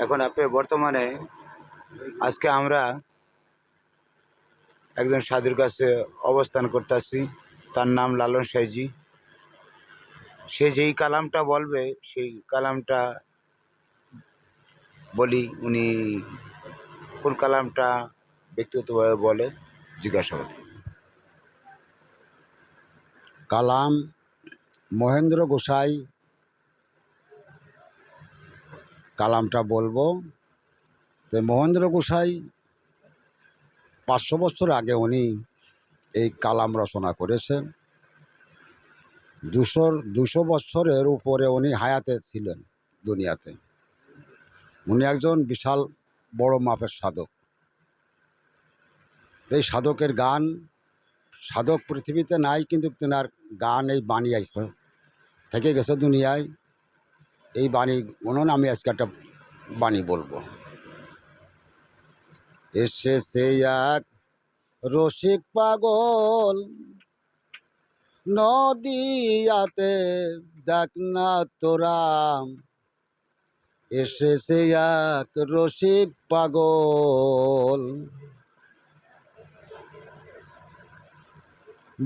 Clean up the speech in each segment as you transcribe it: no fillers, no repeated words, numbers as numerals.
এখন আপনি বর্তমানে আজকে আমরা একজন সাধুর কাছে অবস্থান করতেছি। তার নাম লালন সাইজি। সে যেই কালামটা বলবে সেই কালামটা বলি। উনি কোন কালামটা ব্যক্তিগতভাবে বলে জিজ্ঞাসা করি। কালাম মহেন্দ্র গোসাই কালামটা বলবো। তো মহেন্দ্র গোসাই 500 বছর আগে উনি এই কালাম রচনা করেছেন। 200 বছরের উপরে উনি হায়াতে ছিলেন দুনিয়াতে। উনি একজন বিশাল বড় মাপের সাধক। এই সাধকের গান, সাধক পৃথিবীতে নাই, কিন্তু তেনার গান এই বাণী আইসে থেকে গেছে দুনিয়ায়। এই বাণী গণন আমি আজকে একটা বাণী বলবো। এসেছে এক রসিক পাগল নদিয়াতে, দেখ না তোরা। এসেছে এক রসিক পাগল,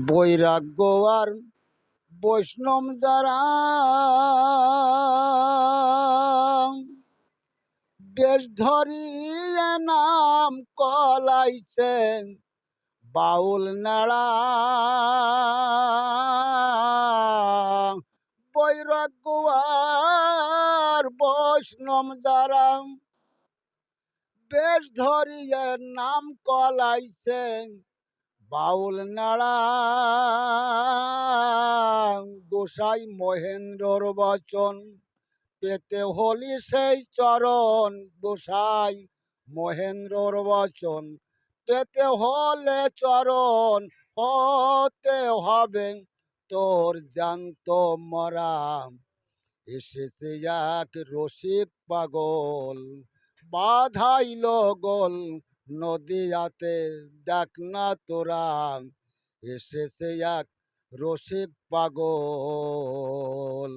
বৈরাগ্য আর বৈষ্ণব যারা বেশ ধরিয়ে নাম কলাইছে বাউল নাড়া। বৈরাগ্য আর বৈষ্ণব যারা বেশ ধরিয়ে নাম কলাইছে বাউল নাড়া। গোসাই মহেন্দ্রর বচন পেতে হলি সেই চরণ। গোসাই মহেন্দ্রর বচন পেতে হলে চরণ হতে হবে তোর জ্যান্ত মরা। এসেছে এক রসিক পাগল বাধাইল গোল নদিয়াতে, দেখ না তোরা। এসেছে এক রসিক পাগল।